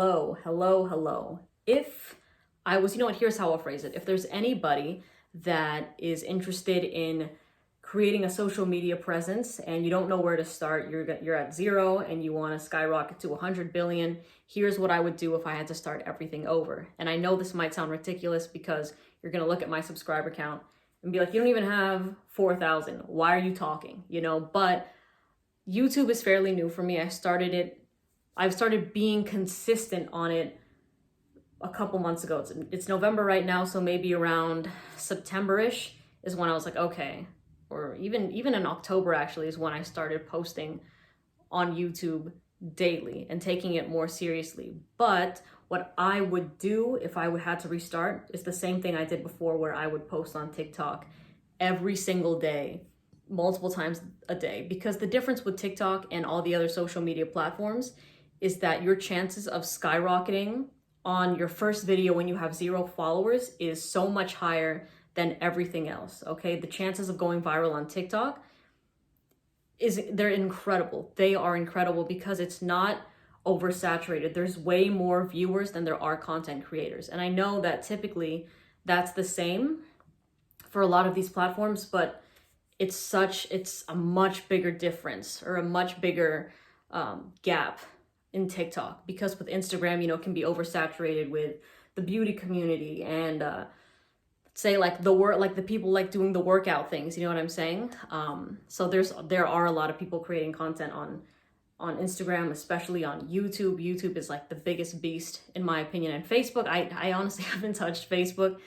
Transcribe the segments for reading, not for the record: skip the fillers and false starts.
Hello, hello, hello. If I was, here's how I'll phrase it. If there's anybody that is interested in creating a social media presence and you don't know where to start, you're at zero and you want to skyrocket to 100 billion, here's what I would do if I had to start everything over. And I know this might sound ridiculous because you're going to look at my subscriber count and be like, you don't even have 4,000. Why are you talking? But YouTube is fairly new for me. I've started being consistent on it a couple months ago. It's November right now, so maybe around September-ish is when I was like, okay, or even in October actually is when I started posting on YouTube daily and taking it more seriously. But what I would do if I had to restart is the same thing I did before, where I would post on TikTok every single day, multiple times a day, because the difference with TikTok and all the other social media platforms is that your chances of skyrocketing on your first video when you have 0 followers is so much higher than everything else, okay? The chances of going viral on TikTok they're incredible. They are incredible because it's not oversaturated. There's way more viewers than there are content creators. And I know that typically that's the same for a lot of these platforms, but it's a much bigger difference, or a much bigger gap in TikTok, because with Instagram, it can be oversaturated with the beauty community and say like the people like doing the workout things, you know what I'm saying? So there are a lot of people creating content on Instagram, especially on YouTube. YouTube is like the biggest beast in my opinion. And Facebook, I honestly haven't touched Facebook,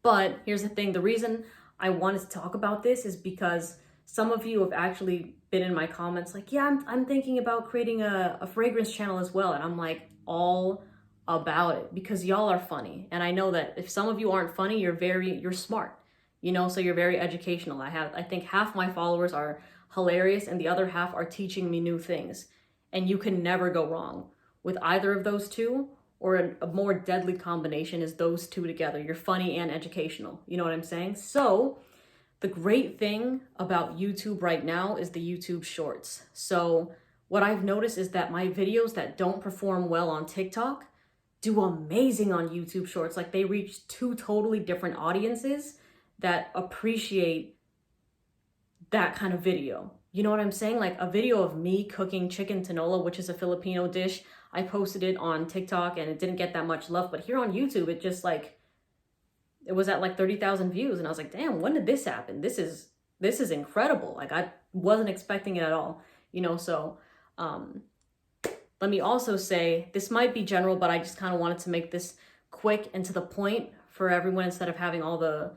but here's the thing, the reason I wanted to talk about this is because some of you have actually been in my comments like, yeah, I'm thinking about creating a fragrance channel as well. And I'm like, all about it, because y'all are funny. And I know that if some of you aren't funny, you're smart, so you're very educational. I think half my followers are hilarious and the other half are teaching me new things. And you can never go wrong with either of those two, or a more deadly combination is those two together. You're funny and educational. You know what I'm saying? So the great thing about YouTube right now is the YouTube Shorts. So what I've noticed is that my videos that don't perform well on TikTok do amazing on YouTube Shorts. Like, they reach 2 totally different audiences that appreciate that kind of video. You know what I'm saying? Like a video of me cooking chicken tinola, which is a Filipino dish. I posted it on TikTok and it didn't get that much love, but here on YouTube, it was at like 30,000 views. And I was like, damn, when did this happen? This is incredible. Like, I wasn't expecting it at all, so, let me also say, this might be general, but I just kind of wanted to make this quick and to the point for everyone instead of having all the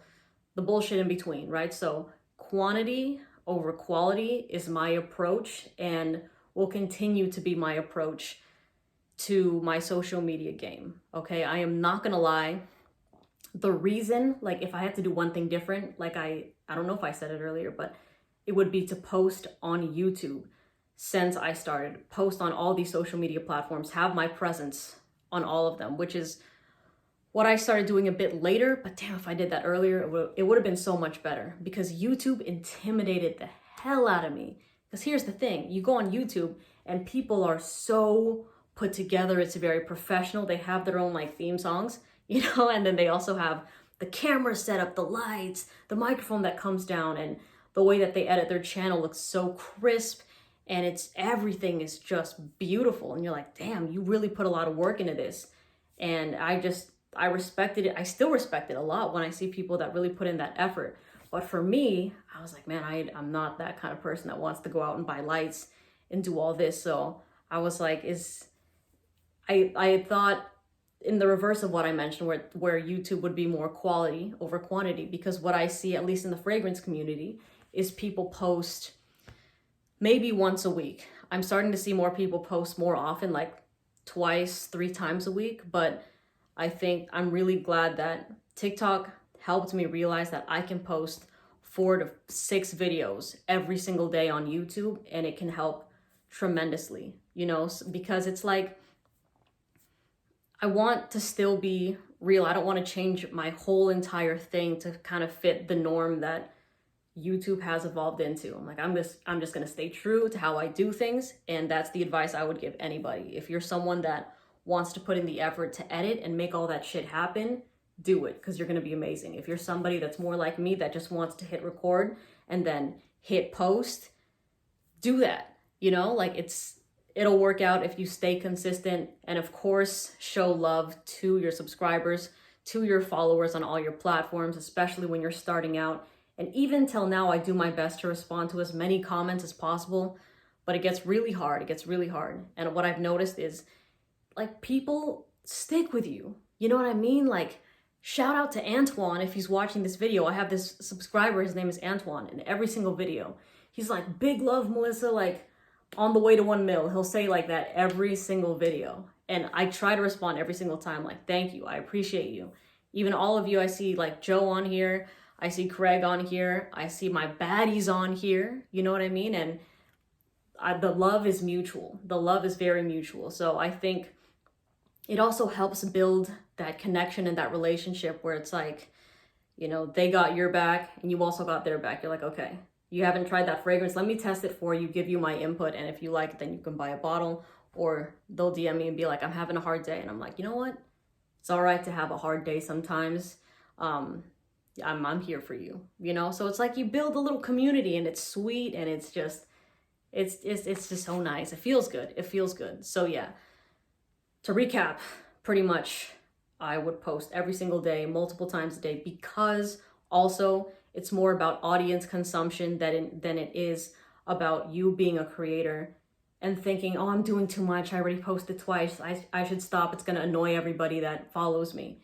bullshit in between, right? So quantity over quality is my approach and will continue to be my approach to my social media game, okay? I am not gonna lie. The reason, like, if I had to do one thing different, like I don't know if I said it earlier, but it would be to post on YouTube. Since I started, post on all these social media platforms, have my presence on all of them, which is what I started doing a bit later. But damn, if I did that earlier, it would have been so much better, because YouTube intimidated the hell out of me. Because here's the thing, you go on YouTube and people are so put together. It's very professional. They have their own like theme songs, and then they also have the camera set up, the lights, the microphone that comes down, and the way that they edit their channel looks so crisp. And everything is just beautiful. And you're like, damn, you really put a lot of work into this. And I respected it. I still respect it a lot when I see people that really put in that effort. But for me, I was like, man, I'm not that kind of person that wants to go out and buy lights and do all this. So I was like, I thought in the reverse of what I mentioned, where YouTube would be more quality over quantity, because what I see, at least in the fragrance community, is people post maybe once a week. I'm starting to see more people post more often, like 2, 3 times a week. But I think I'm really glad that TikTok helped me realize that I can post 4 to 6 videos every single day on YouTube, and it can help tremendously, because it's like, I want to still be real. I don't want to change my whole entire thing to kind of fit the norm that YouTube has evolved into. I'm like, I'm just going to stay true to how I do things. And that's the advice I would give anybody. If you're someone that wants to put in the effort to edit and make all that shit happen, do it, because you're going to be amazing. If you're somebody that's more like me that just wants to hit record and then hit post, do that. You know, like it'll work out if you stay consistent. And of course, show love to your subscribers, to your followers on all your platforms, especially when you're starting out. And even till now, I do my best to respond to as many comments as possible, but it gets really hard. It gets really hard. And what I've noticed is, like, people stick with you. You know what I mean? Like, shout out to Antoine if he's watching this video. I have this subscriber, his name is Antoine, in every single video. He's like, big love, Melissa, like, on the way to 1 mil. He'll say like that every single video. And I try to respond every single time, like, thank you, I appreciate you. Even all of you, I see like Joe on here, I see Craig on here, I see my baddies on here, you know what I mean? And the love is mutual. The love is very mutual. So I think it also helps build that connection and that relationship where it's like, you know, they got your back and you also got their back. You're like, okay, you haven't tried that fragrance, let me test it for you, give you my input, and if you like it, then you can buy a bottle. Or they'll DM me and be like, I'm having a hard day. And I'm like, you know what? It's all right to have a hard day sometimes. I'm here for you, you know? So it's like you build a little community and it's sweet and it's just so nice. It feels good. It feels good. So yeah, to recap, pretty much I would post every single day, multiple times a day, because also it's more about audience consumption than it is about you being a creator and thinking, oh, I'm doing too much. I already posted twice. I should stop. It's going to annoy everybody that follows me.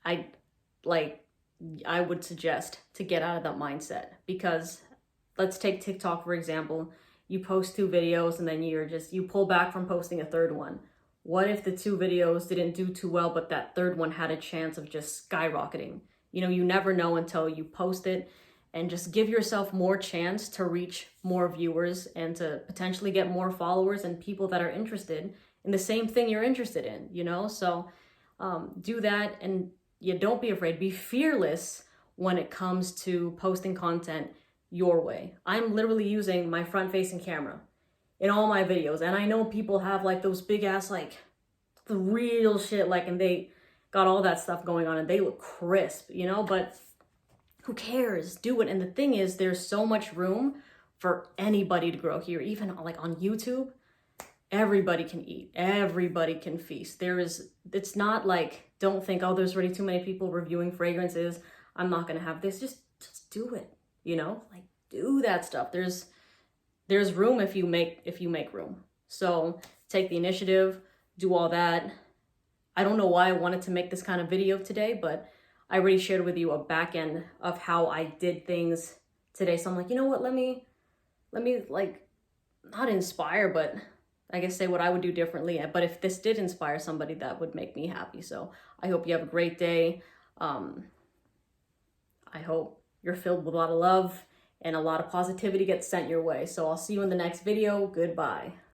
I would suggest to get out of that mindset, because let's take TikTok, for example. You post 2 videos and then you pull back from posting a third one. What if the 2 videos didn't do too well, but that third one had a chance of just skyrocketing? You know, you never know until you post it, and just give yourself more chance to reach more viewers and to potentially get more followers and people that are interested in the same thing you're interested in, you know? So do that, and don't be afraid. Be fearless when it comes to posting content your way. I'm literally using my front-facing camera in all my videos, and I know people have like those big ass, like the real shit, like, and they got all that stuff going on and they look crisp, you know, but who cares? Do it. And the thing is, there's so much room for anybody to grow here. Even like on YouTube, everybody can eat, everybody can feast. It's not like, don't think, oh, there's already too many people reviewing fragrances, I'm not gonna have this. Just do it, you know, like, do that stuff. There's room if you make room. So take the initiative, do all that. I don't know why I wanted to make this kind of video today, but I already shared with you a back end of how I did things today. So I'm like, you know what, let me like, not inspire, but I guess say what I would do differently. But if this did inspire somebody, that would make me happy. So I hope you have a great day. I hope you're filled with a lot of love and a lot of positivity gets sent your way. So I'll see you in the next video. Goodbye.